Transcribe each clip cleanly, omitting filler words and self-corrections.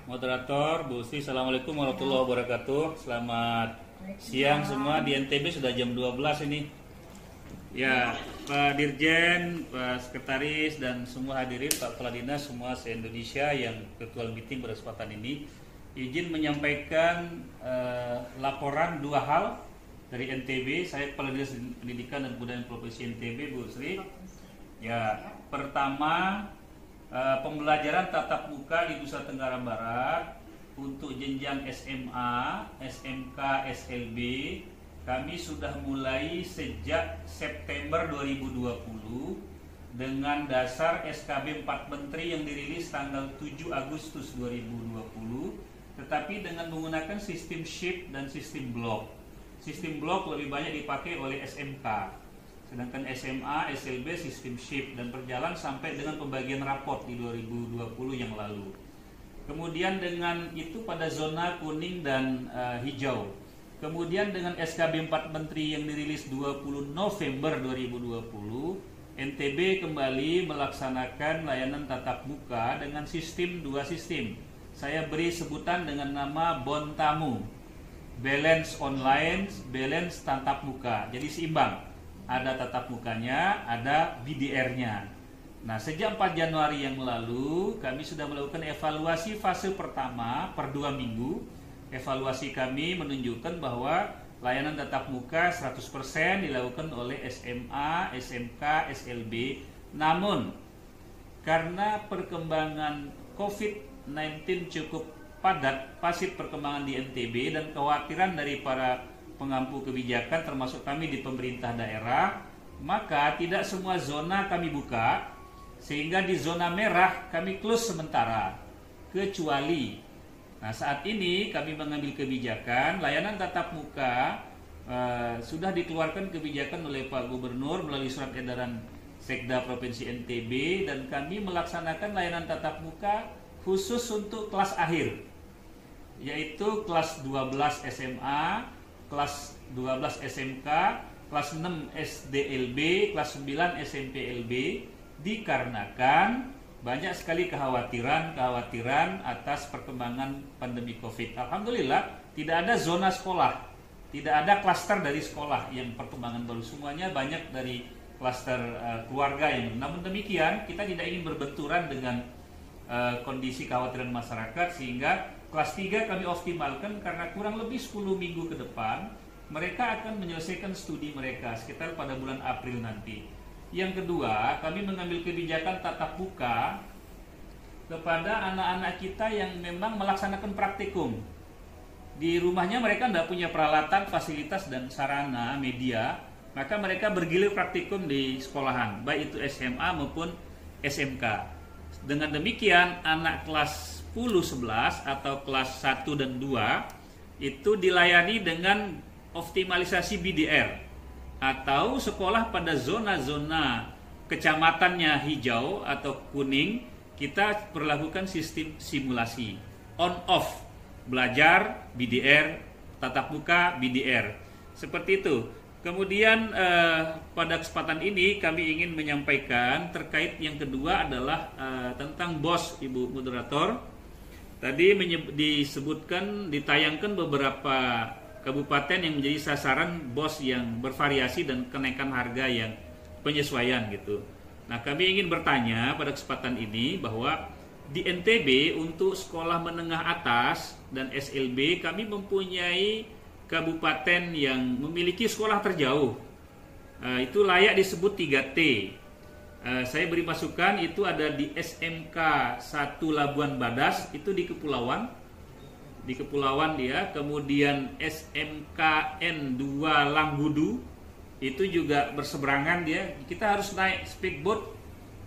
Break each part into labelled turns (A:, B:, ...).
A: Moderator, Bu Sri, Assalamualaikum warahmatullahi wabarakatuh. Selamat siang semua. Di NTB sudah jam 12 ini. Ya, Pak Dirjen, Pak Sekretaris, dan semua hadirin, Pak Kepala Dinas, semua se-Indonesia yang virtual meeting pada kesempatan ini, izin menyampaikan laporan dua hal dari NTB. Saya Kepala Dinas Pendidikan dan Kebudayaan Provinsi NTB, Bu Sri. Ya, pertama, pembelajaran tatap muka di Nusa Tenggara Barat untuk jenjang SMA, SMK, SLB kami sudah mulai sejak September 2020 dengan dasar SKB 4 Menteri yang dirilis tanggal 7 Agustus 2020, tetapi dengan menggunakan sistem shift dan sistem block. Sistem block lebih banyak dipakai oleh SMK, sedangkan SMA, SLB sistem shift, dan berjalan sampai dengan pembagian raport di 2020 yang lalu. Kemudian dengan itu pada zona kuning dan hijau. Kemudian dengan SKB 4 Menteri yang dirilis 20 November 2020, NTB kembali melaksanakan layanan tatap muka dengan dua sistem. Saya beri sebutan dengan nama Bontamu, balance online, balance tatap muka. Jadi seimbang. Ada tatap mukanya, ada BDR-nya. Nah, sejak 4 Januari yang lalu, kami sudah melakukan evaluasi fase pertama per 2 minggu. Evaluasi kami menunjukkan bahwa layanan tatap muka 100% dilakukan oleh SMA, SMK, SLB. Namun, karena perkembangan COVID-19 cukup padat, pasif perkembangan di NTB, dan kekhawatiran dari para pengampu kebijakan termasuk kami di pemerintah daerah, maka tidak semua zona kami buka, sehingga di zona merah kami close sementara, kecuali saat ini kami mengambil kebijakan layanan tatap muka sudah dikeluarkan kebijakan oleh Pak Gubernur melalui surat edaran Sekda Provinsi NTB, dan kami melaksanakan layanan tatap muka khusus untuk kelas akhir, yaitu kelas 12 SMA, kelas 12 SMK, kelas 6 SDLB, kelas 9 SMPLB, dikarenakan banyak sekali kekhawatiran atas perkembangan pandemi COVID. Alhamdulillah tidak ada zona sekolah, tidak ada klaster dari sekolah yang perkembangan baru, semuanya banyak dari klaster keluarga yang. Namun demikian kita tidak ingin berbenturan dengan kondisi kekhawatiran masyarakat, sehingga kelas 3 kami optimalkan karena kurang lebih 10 minggu ke depan mereka akan menyelesaikan studi mereka sekitar pada bulan April nanti. Yang kedua, kami mengambil kebijakan tatap muka kepada anak-anak kita yang memang melaksanakan praktikum. Di rumahnya mereka tidak punya peralatan, fasilitas, dan sarana media, maka mereka bergilir praktikum di sekolahan, baik itu SMA maupun SMK. Dengan demikian, anak kelas 10-11 atau kelas 1 dan 2 itu dilayani dengan optimalisasi BDR, atau sekolah pada zona-zona kecamatannya hijau atau kuning, kita perlakukan sistem simulasi on-off, belajar BDR, tatap muka BDR, seperti itu. Kemudian pada kesempatan ini kami ingin menyampaikan terkait yang kedua adalah tentang BOS, Ibu Moderator. Tadi disebutkan, ditayangkan beberapa kabupaten yang menjadi sasaran BOS yang bervariasi dan kenaikan harga yang penyesuaian gitu. Nah, kami ingin bertanya pada kesempatan ini bahwa di NTB untuk sekolah menengah atas dan SLB kami mempunyai kabupaten yang memiliki sekolah terjauh. Itu layak disebut 3T. Saya beri masukan, itu ada di SMK 1 Labuan Badas, itu di kepulauan dia. Kemudian SMKN 2 Langgudu, itu juga berseberangan dia. Kita harus naik speedboat,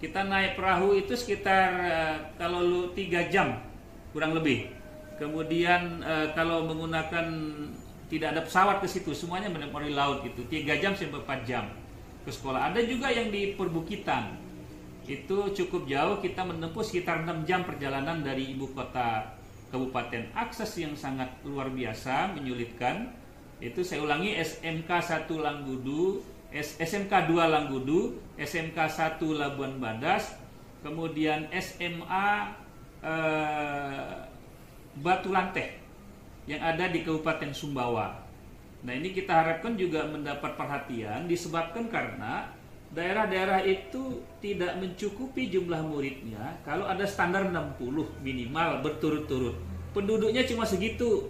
A: kita naik perahu itu sekitar kalau 3 jam kurang lebih. Kemudian kalau menggunakan tidak ada pesawat ke situ, semuanya melalui laut, itu 3 jam sampai 4 jam ke sekolah. Ada juga yang di perbukitan, itu cukup jauh, kita menempuh sekitar 6 jam perjalanan dari ibu kota kabupaten. Akses yang sangat luar biasa, menyulitkan. Itu saya ulangi, SMK 1 Langgudu, SMK 2 Langgudu, SMK 1 Labuan Badas, kemudian SMA Batu Lanteh yang ada di Kabupaten Sumbawa. Nah, ini kita harapkan juga mendapat perhatian disebabkan karena daerah-daerah itu tidak mencukupi jumlah muridnya. Kalau ada standar 60 minimal berturut-turut, penduduknya cuma segitu,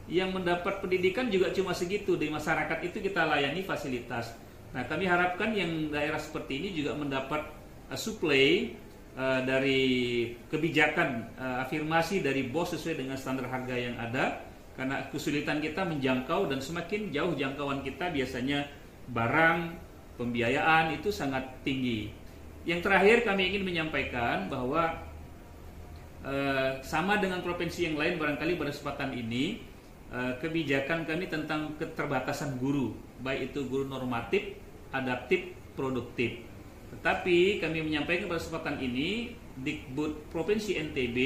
A: yang mendapat pendidikan juga cuma segitu. Di masyarakat itu kita layani fasilitas. Nah, kami harapkan yang daerah seperti ini juga mendapat suplai dari kebijakan afirmasi dari BOS sesuai dengan standar harga yang ada. Karena kesulitan kita menjangkau dan semakin jauh jangkauan kita biasanya barang, pembiayaan itu sangat tinggi. Yang terakhir kami ingin menyampaikan bahwa sama dengan provinsi yang lain barangkali pada kesempatan ini kebijakan kami tentang keterbatasan guru, baik itu guru normatif, adaptif, produktif. Tetapi kami menyampaikan pada kesempatan ini Dikbud Provinsi NTB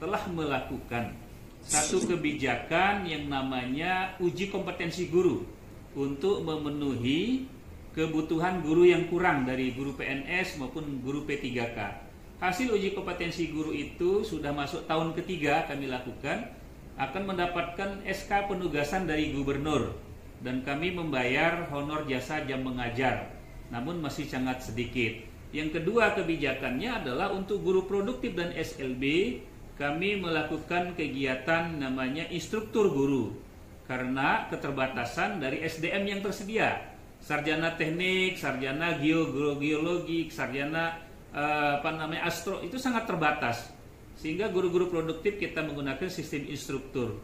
A: telah melakukan satu kebijakan yang namanya uji kompetensi guru untuk memenuhi kebutuhan guru yang kurang dari guru PNS maupun guru P3K. Hasil uji kompetensi guru itu sudah masuk tahun ketiga kami lakukan, akan mendapatkan SK penugasan dari gubernur dan kami membayar honor jasa jam mengajar, namun masih sangat sedikit. Yang kedua kebijakannya adalah untuk guru produktif dan SLB. Kami melakukan kegiatan namanya instruktur guru karena keterbatasan dari SDM yang tersedia. Sarjana teknik, sarjana geologi, sarjana astro itu sangat terbatas. Sehingga guru-guru produktif kita menggunakan sistem instruktur.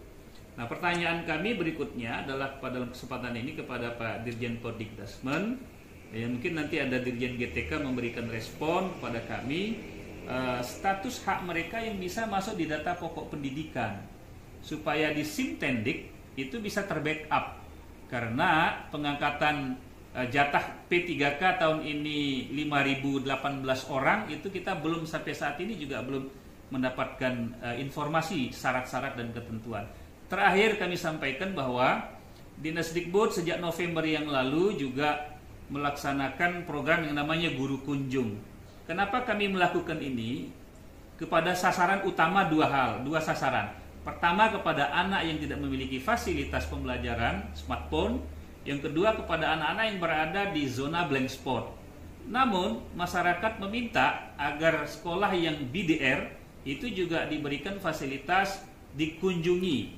A: Nah, pertanyaan kami berikutnya adalah pada kesempatan ini kepada Pak Dirjen Perdikdasmen. Ya, mungkin nanti ada Dirjen GTK memberikan respon kepada kami. Status hak mereka yang bisa masuk di data pokok pendidikan supaya di Simtendik itu bisa terbackup karena pengangkatan jatah P3K tahun ini 5.018 orang itu kita belum sampai saat ini juga belum mendapatkan informasi syarat-syarat dan ketentuan. Terakhir kami sampaikan bahwa Dinas Dikbud sejak November yang lalu juga melaksanakan program yang namanya Guru Kunjung. Kenapa kami melakukan ini? Kepada sasaran utama dua sasaran. Pertama kepada anak yang tidak memiliki fasilitas pembelajaran, smartphone. Yang kedua kepada anak-anak yang berada di zona blank spot. Namun masyarakat meminta agar sekolah yang BDR itu juga diberikan fasilitas dikunjungi.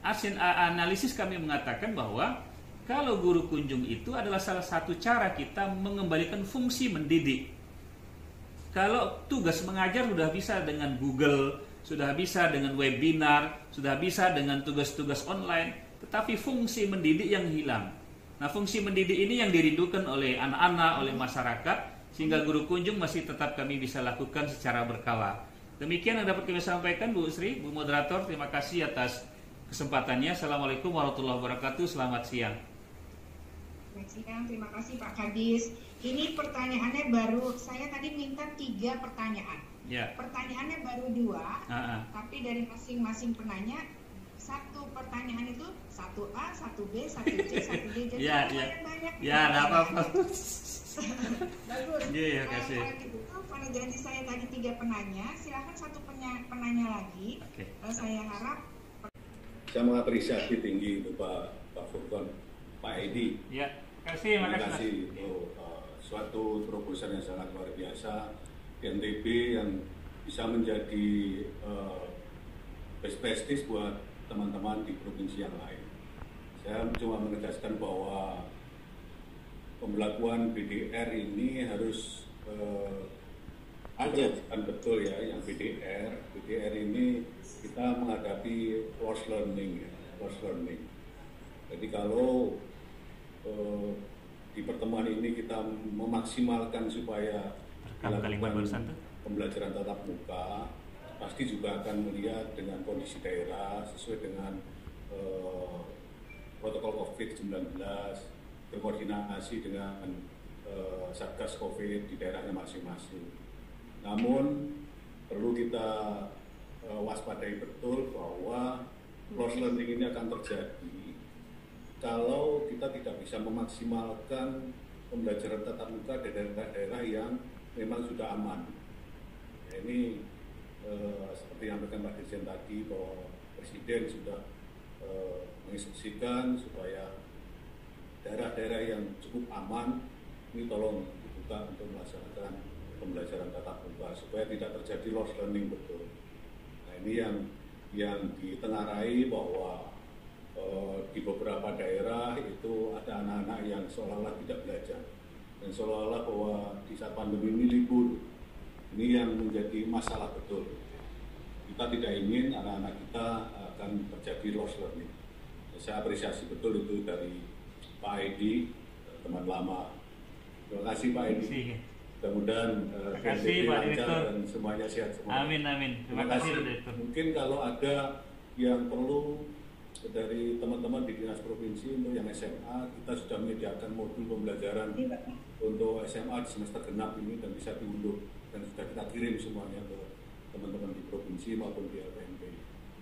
A: Analisis kami mengatakan bahwa kalau guru kunjung itu adalah salah satu cara kita mengembalikan fungsi mendidik. Kalau tugas mengajar sudah bisa dengan Google, sudah bisa dengan webinar, sudah bisa dengan tugas-tugas online, tetapi fungsi mendidik yang hilang. Nah, fungsi mendidik ini yang dirindukan oleh anak-anak, oleh masyarakat, sehingga guru kunjung masih tetap kami bisa lakukan secara berkala. Demikian yang dapat kami sampaikan, Bu Sri, Bu Moderator, terima kasih atas kesempatannya. Assalamualaikum warahmatullahi wabarakatuh, selamat siang.
B: Selamat siang, terima kasih Pak Kadis. Ini pertanyaannya baru, saya tadi minta 3 pertanyaan.
A: Ya.
B: Pertanyaannya baru 2, tapi dari masing-masing penanya, satu pertanyaan itu 1A, 1B, 1C, 1D, jadi banyak.
A: Ya, tidak apa-apa.
B: Bagus.
A: Iya, kasih.
B: Kalau gitu, pada janji saya tadi 3 penanya, silakan satu penanya lagi.
A: Okay.
B: Saya harap.
C: Saya mengapresiasi tinggi Pak Furqon, Pak Edi.
A: Ya, terima kasih.
C: Suatu terobosan yang sangat luar biasa di NTB yang bisa menjadi best practice buat teman-teman di provinsi yang lain. Saya cuma menegaskan bahwa pembelakuan BDR ini harus kan betul ya, yang BDR ini kita menghadapi forced learning. Jadi kalau di pertemuan ini kita memaksimalkan supaya dilakukan pembelajaran tatap muka, pasti juga akan melihat dengan kondisi daerah sesuai dengan protokol COVID-19, berkoordinasi dengan Satgas COVID di daerahnya masing-masing. Namun perlu kita waspadai betul bahwa close learning ini akan terjadi kalau kita tidak bisa memaksimalkan pembelajaran tatap muka di daerah-daerah yang memang sudah aman. Nah, ini seperti yang disampaikan Pak Dirjen tadi bahwa Presiden sudah menginstruksikan supaya daerah-daerah yang cukup aman ini tolong dibuka untuk melaksanakan pembelajaran tatap muka supaya tidak terjadi lost learning betul. Nah ini yang ditengarai bahwa di beberapa daerah itu ada anak-anak yang seolah-olah tidak belajar dan seolah-olah bahwa di saat pandemi ini libur. Ini yang menjadi masalah betul. Kita tidak ingin anak-anak kita akan terjadi lost learning. Saya apresiasi betul itu dari Pak Edi, teman lama. Terima kasih Pak Edi. Mudah-mudahan lancar dan semuanya sehat semua.
A: Amin, amin.
C: Terima kasih. Mungkin kalau ada yang perlu dari teman-teman di Dinas Provinsi untuk yang SMA, kita sudah menyediakan modul pembelajaran untuk SMA di semester genap ini dan bisa diunduh dan sudah kita kirim semuanya ke teman-teman di provinsi maupun di LPMP.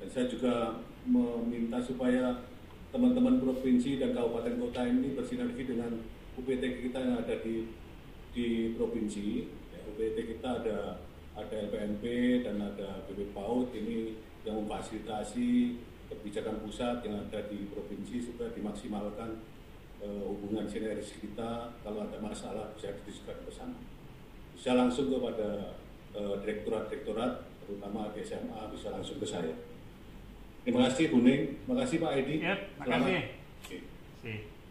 C: Dan saya juga meminta supaya teman-teman provinsi dan kabupaten kota ini bersinergi dengan UPT kita yang ada di provinsi. Ya, UPT kita ada LPMP dan ada BP PAUD ini yang memfasilitasi kebijakan pusat yang ada di provinsi supaya dimaksimalkan hubungan sinergis kita. Kalau ada masalah bisa didiskusikan bersama. Bisa langsung kepada direktorat-direktorat, terutama di SMA bisa langsung ke saya. Terima kasih Bu Ning, terima kasih Pak Edi.
A: Ya, terima kasih.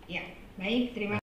B: Ya, baik, terima kasih.